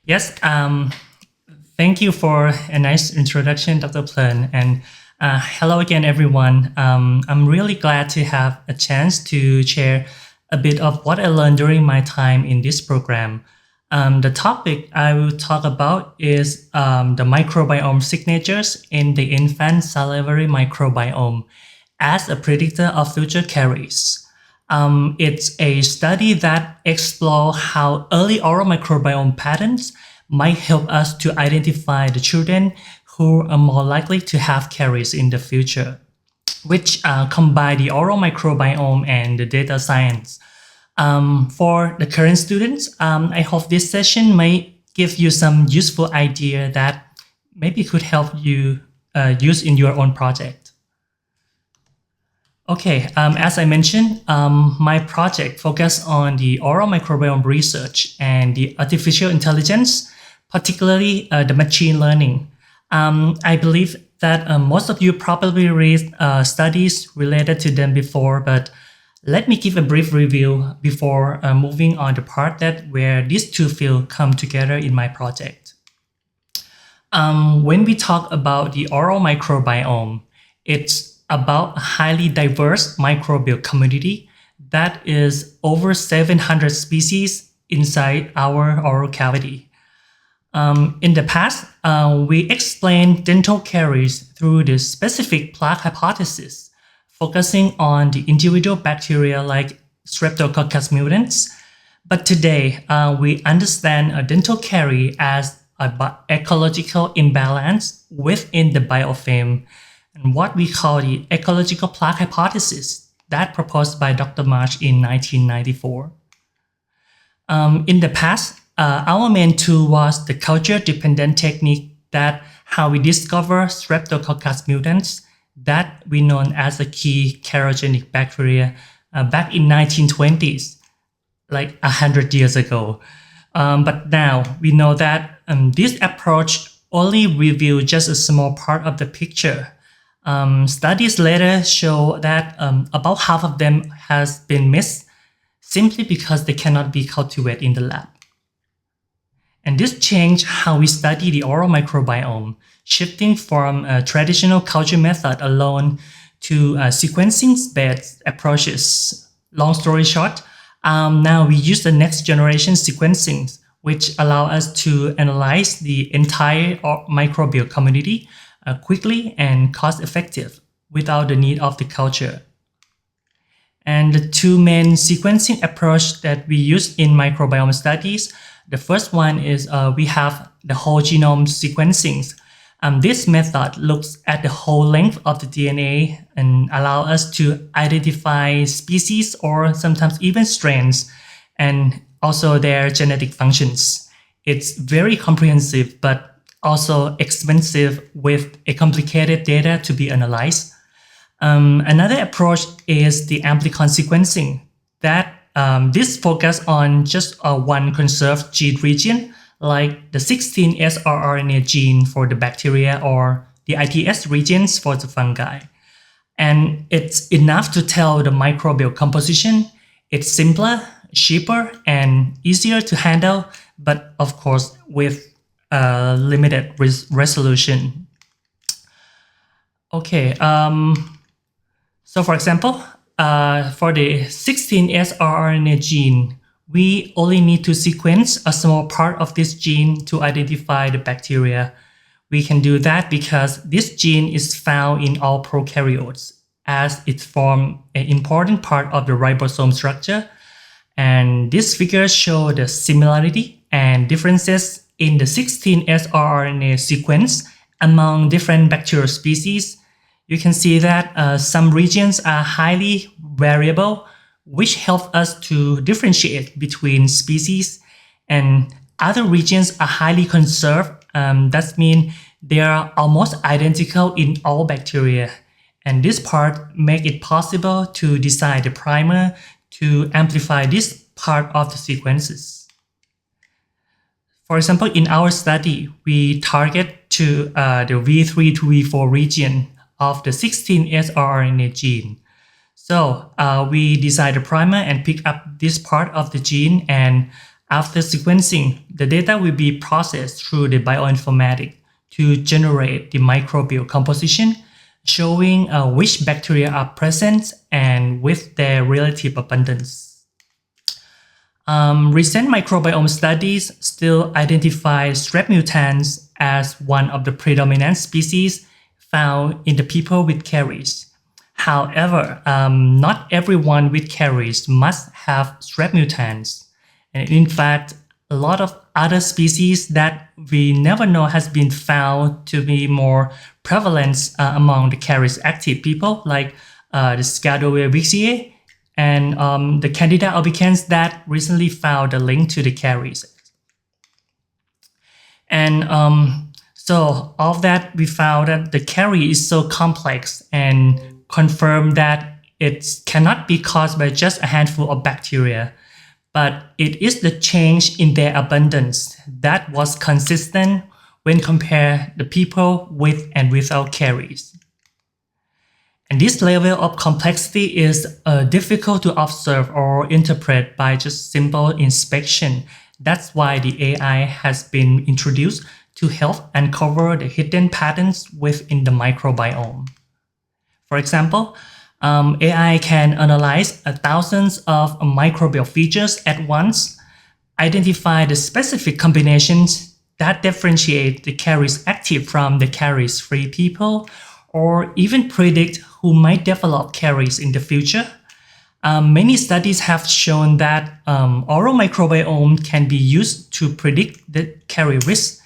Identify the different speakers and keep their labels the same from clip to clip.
Speaker 1: Yes, thank you for a nice introduction, Dr. Plern. And hello again, everyone. I'm really glad to have a chance to share a bit of what I learned during my time in this program. The topic I will talk about is the microbiome signatures in the infant salivary microbiome as a predictor of future caries. It's a study that explores how early oral microbiome patterns might help us to identify the children who are more likely to have caries in the future, which combine the oral microbiome and the data science. For the current students, I hope this session may give you some useful idea that maybe could help you use in your own project. Okay, as I mentioned, my project focused on the oral microbiome research and the artificial intelligence, particularly the machine learning. I believe that most of you probably read studies related to them before, but let me give a brief review before moving on the part that where these two fields come together in my project. When we talk about the oral microbiome, it's about a highly diverse microbial community that is over 700 species inside our oral cavity. In the past, we explained dental caries through the specific plaque hypothesis, focusing on the individual bacteria like Streptococcus mutans. But today, we understand a dental carie as an ecological imbalance within the biofilm, and what we call the ecological plaque hypothesis that proposed by Dr. Marsh in 1994. In the past, our main tool was the culture-dependent technique that how we discover Streptococcus mutans that we known as the key carcinogenic bacteria back in 1920s, like 100 years ago. But now we know that this approach only reveals just a small part of the picture. Studies later show that about half of them has been missed simply because they cannot be cultivated in the lab. And this changed how we study the oral microbiome, shifting from a traditional culture method alone to sequencing-based approaches. Long story short, now we use the next generation sequencing, which allow us to analyze the entire microbial community quickly and cost-effective without the need of the culture. And the two main sequencing approach that we use in microbiome studies, the first one is we have the whole genome sequencing. This method looks at the whole length of the DNA and allow us to identify species or sometimes even strains and also their genetic functions. It's very comprehensive, but also expensive with a complicated data to be analyzed. Another approach is the amplicon sequencing that this focus on just one conserved gene region, like the 16 srRNA gene for the bacteria or the ITS regions for the fungi. And it's enough to tell the microbial composition. It's simpler, cheaper, and easier to handle, but of course with limited resolution. Okay, so for example, for the 16 srRNA gene, we only need to sequence a small part of this gene to identify the bacteria. We can do that because this gene is found in all prokaryotes as it forms an important part of the ribosome structure. And these figures show the similarity and differences in the 16 srRNA sequence among different bacterial species. You can see that some regions are highly variable, which helps us to differentiate between species, and other regions are highly conserved. That means they are almost identical in all bacteria. And this part makes it possible to design the primer to amplify this part of the sequences. For example, in our study, we target to the V3 to V4 region of the 16 srRNA gene. So we design the primer and pick up this part of the gene and After sequencing, the data will be processed through the bioinformatics to generate the microbial composition, showing which bacteria are present and with their relative abundance. Recent microbiome studies still identify strep mutans as one of the predominant species found in the people with caries. However, not everyone with caries must have strep mutans. And in fact, a lot of other species that we never know has been found to be more prevalent among the caries active people, like the Scadoria vixie and the Candida albicans that recently found a link to the caries. And so of that, we found that the caries is so complex and confirmed that it cannot be caused by just a handful of bacteria, but it is the change in their abundance that was consistent when compared the people with and without caries. And this level of complexity is difficult to observe or interpret by just simple inspection. That's why the AI has been introduced to help uncover the hidden patterns within the microbiome. For example, AI can analyze thousands of microbial features at once, identify the specific combinations that differentiate the caries active from the caries free people, or even predict who might develop caries in the future. Many studies have shown that oral microbiome can be used to predict the carie risk,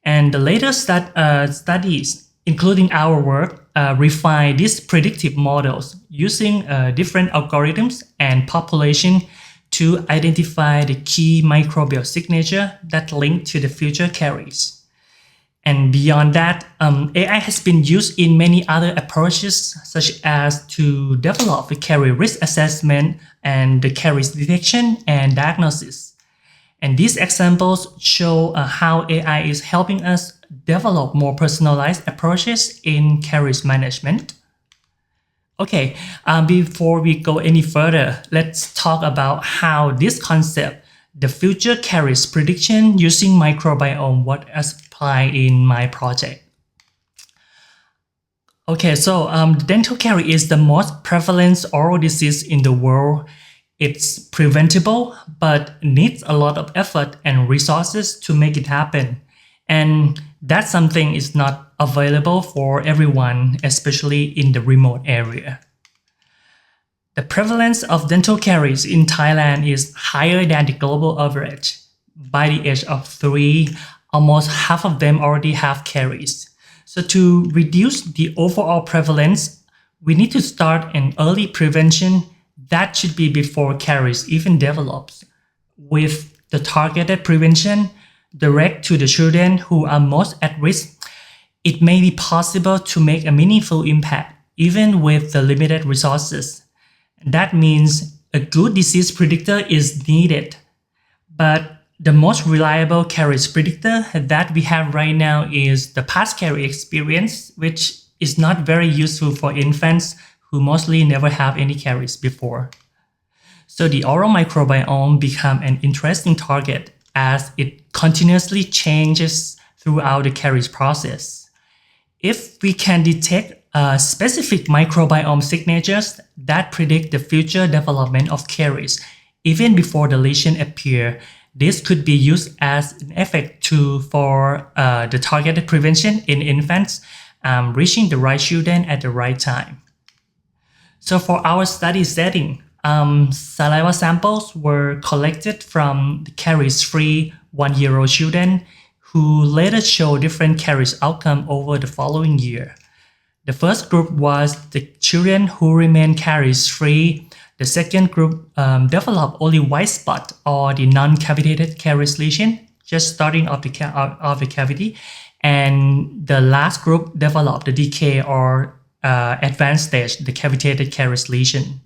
Speaker 1: and the latest studies, including our work, refine these predictive models using different algorithms and population to identify the key microbial signature that link to the future caries. And beyond that, AI has been used in many other approaches, such as to develop the carie risk assessment and the caries detection and diagnosis. And these examples show how AI is helping us develop more personalized approaches in caries management. Okay, before we go any further, let's talk about how this concept, the future caries prediction using microbiome, was applied in my project. Okay, so dental caries is the most prevalent oral disease in the world. It's preventable, but needs a lot of effort and resources to make it happen. And that something is not available for everyone, especially in the remote area. The prevalence of dental caries in Thailand is higher than the global average. By the age of 3, almost half of them already have caries. So to reduce the overall prevalence, we need to start an early prevention that should be before caries even develops. With the targeted prevention direct to the children who are most at risk, it may be possible to make a meaningful impact even with the limited resources. That means a good disease predictor is needed. But the most reliable caries predictor that we have right now is the past caries experience, which is not very useful for infants who mostly never have any caries before. So the oral microbiome become an interesting target as it continuously changes throughout the caries process. If we can detect specific microbiome signatures that predict the future development of caries even before the lesion appear, this could be used as an effect tool for the targeted prevention in infants, reaching the right children at the right time. So for our study setting, saliva samples were collected from the caries-free 1-year-old children who later showed different caries outcome over the following year. The first group was the children who remained caries-free. The second group developed only white spot or the non-cavitated caries lesion, just starting off the cavity. And the last group developed the decay or advanced stage, the cavitated caries lesion.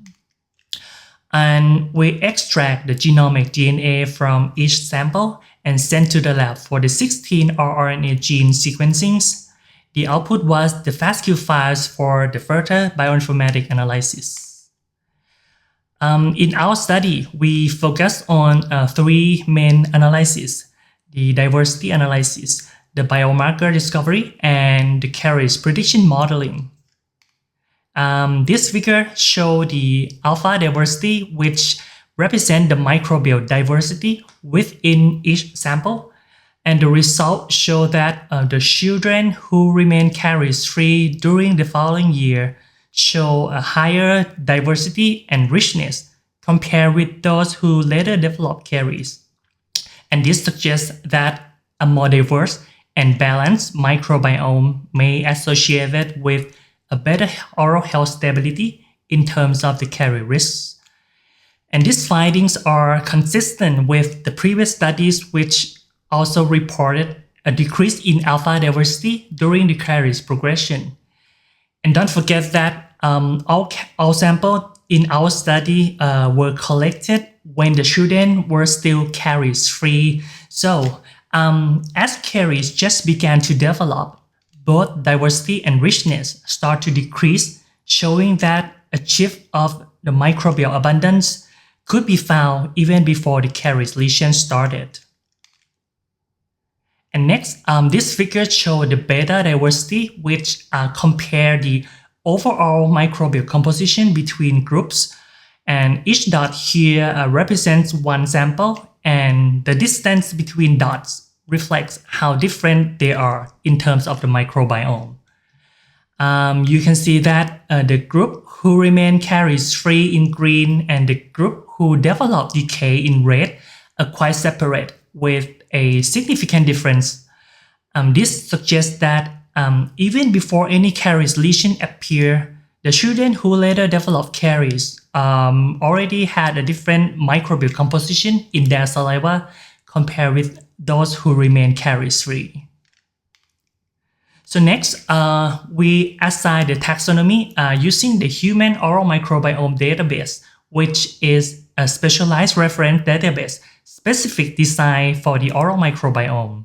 Speaker 1: And we extract the genomic DNA from each sample and send to the lab for the 16 rRNA gene sequencings. The output was the FASTQ files for the further bioinformatic analysis. In our study, we focus on three main analyses: the diversity analysis, the biomarker discovery, and the caries prediction modeling. This figure shows the alpha diversity, which represent the microbial diversity within each sample. And the results show that the children who remain caries-free during the following year show a higher diversity and richness compared with those who later develop caries. And this suggests that a more diverse and balanced microbiome may be associated with a better oral health stability in terms of the caries risks. And these findings are consistent with the previous studies, which also reported a decrease in alpha diversity during the caries progression. And don't forget that all samples in our study were collected when the children were still caries-free. So as caries just began to develop, both diversity and richness start to decrease, showing that a shift of the microbial abundance could be found even before the caries lesion started. And next, this figure shows the beta diversity, which compare the overall microbial composition between groups. And each dot here represents one sample, and the distance between dots reflects how different they are in terms of the microbiome. You can see that the group who remain caries-free in green and the group who develop decay in red are quite separate, with a significant difference. This suggests that even before any caries lesion appear, the children who later develop caries already had a different microbial composition in their saliva compared with those who remain caries-free. So next, we assign the taxonomy using the Human Oral Microbiome Database, which is a specialized reference database specific design for the oral microbiome.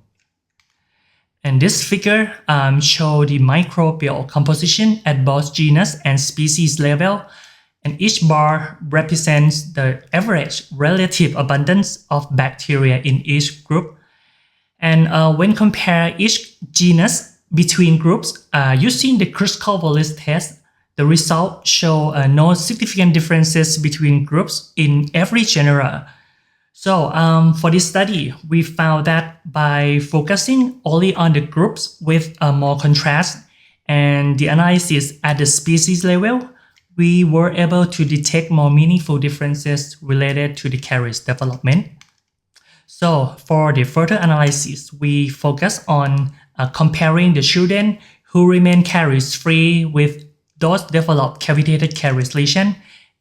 Speaker 1: And this figure shows the microbial composition at both genus and species level, and each bar represents the average relative abundance of bacteria in each group. And when compare each genus between groups using the Creutzfeldt-Wallis test, the results show no significant differences between groups in every genera. So for this study, we found that by focusing only on the groups with more contrast and the analysis at the species level, we were able to detect more meaningful differences related to the caries development. So for the further analysis, we focus on comparing the children who remain caries-free with those develop cavitated caries lesion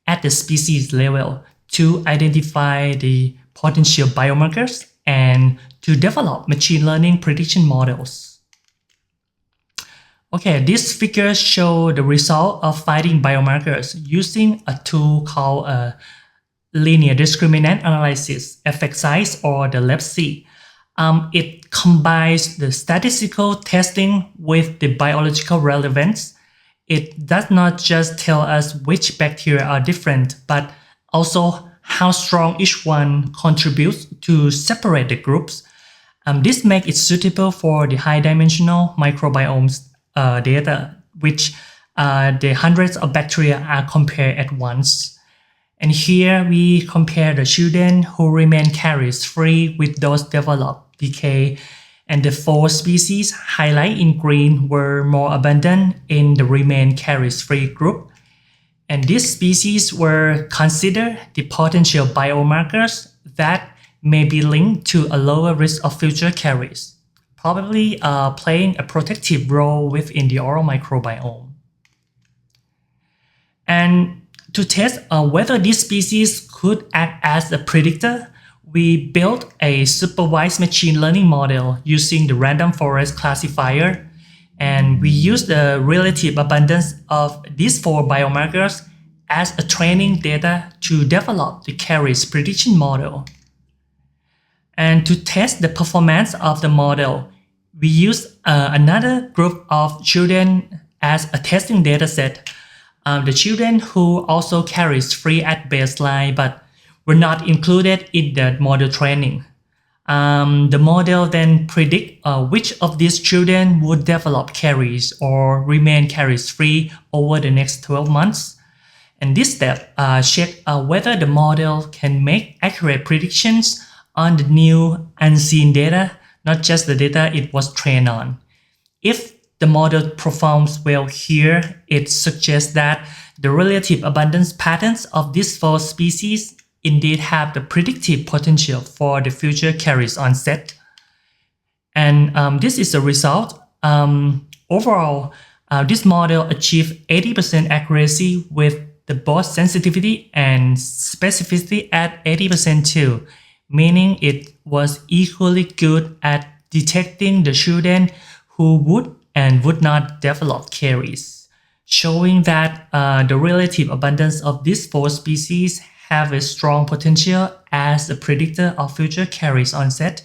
Speaker 1: at the species level to identify the potential biomarkers and to develop machine learning prediction models. Okay, these figures show the result of finding biomarkers using a tool called linear discriminant analysis, effect size, or the LabC. It combines the statistical testing with the biological relevance. It does not just tell us which bacteria are different, but also how strong each one contributes to separate the groups. This makes it suitable for the high-dimensional microbiomes data, which the hundreds of bacteria are compared at once. And here we compare the children who remain caries-free with those developed decay, and the 4 species highlighted in green were more abundant in the remain caries-free group. And these species were considered the potential biomarkers that may be linked to a lower risk of future caries, probably playing a protective role within the oral microbiome. And to test whether these species could act as a predictor, we built a supervised machine learning model using the random forest classifier, and we used the relative abundance of these 4 biomarkers as a training data to develop the caries prediction model. And to test the performance of the model, we used another group of children as a testing dataset. The children who also caries free at baseline but were not included in the model training. The model then predict which of these children would develop caries or remain caries free over the next 12 months. And this step check whether the model can make accurate predictions on the new unseen data, not just the data it was trained on. If the model performs well here, it suggests that the relative abundance patterns of these 4 species indeed have the predictive potential for the future caries onset. And this is a result. Overall, this model achieved 80% accuracy with the both sensitivity and specificity at 80% too, meaning it was equally good at detecting the children who would and would not develop caries, showing that the relative abundance of these 4 species have a strong potential as a predictor of future caries onset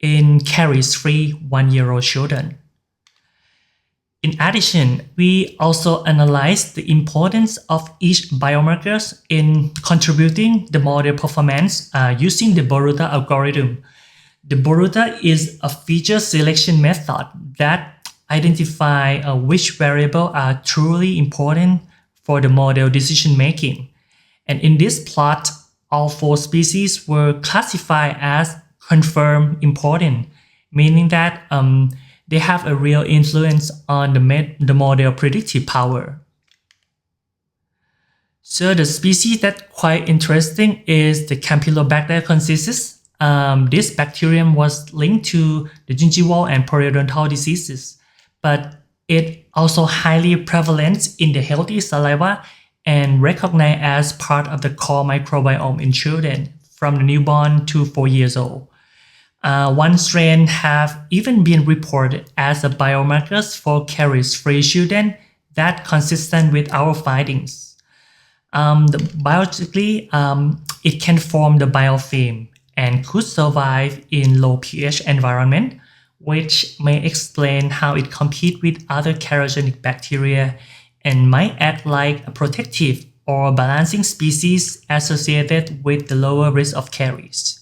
Speaker 1: in caries-free 1-year-old children. In addition, we also analyzed the importance of each biomarkers in contributing the model performance using the Boruta algorithm. The Boruta is a feature selection method that identifies which variables are truly important for the model decision making. And in this plot, all 4 species were classified as confirmed important, meaning that they have a real influence on the model predictive power. So the species that's quite interesting is the Campylobacter consistis. This bacterium was linked to the gingival and periodontal diseases, but it also highly prevalent in the healthy saliva and recognized as part of the core microbiome in children from the newborn to 4 years old. One strain have even been reported as a biomarkers for caries-free children that consistent with our findings. Biologically, it can form the biofilm and could survive in low pH environment, which may explain how it competes with other carcinogenic bacteria and might act like a protective or balancing species associated with the lower risk of caries.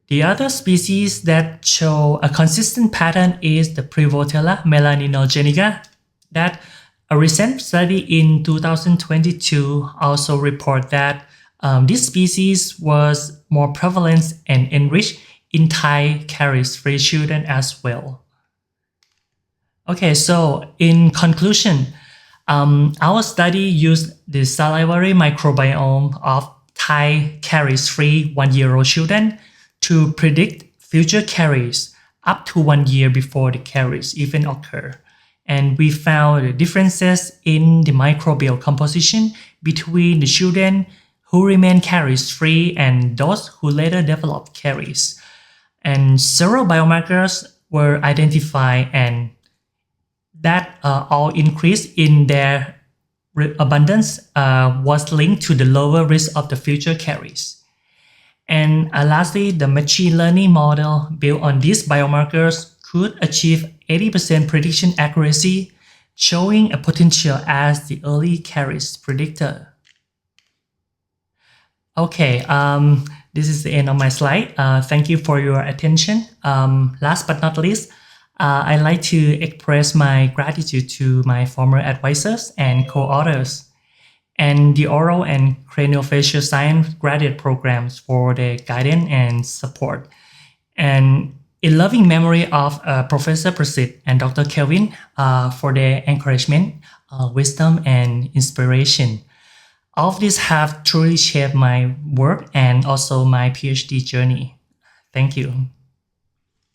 Speaker 1: The other species that show a consistent pattern is the Prevotella melaninogenica, that a recent study in 2022 also report that this species was more prevalent and enriched in Thai caries-free children as well. Okay, so in conclusion, our study used the salivary microbiome of Thai caries-free 1-year-old children to predict future caries up to 1 year before the caries even occur. And we found differences in the microbial composition between the children who remain caries-free and those who later develop caries. And several biomarkers were identified and that all increase in their abundance was linked to the lower risk of the future caries. And lastly, the machine learning model built on these biomarkers could achieve 80% prediction accuracy, showing a potential as the early caries predictor. Okay, this is the end of my slide. Thank you for your attention. Last but not least, I'd like to express my gratitude to my former advisors and co-authors and the oral and craniofacial science graduate programs for their guidance and support. And in loving memory of Professor Prasit and Dr. Kelvin for their encouragement, wisdom, and inspiration. All of these have truly shaped my work and also my PhD journey. Thank you.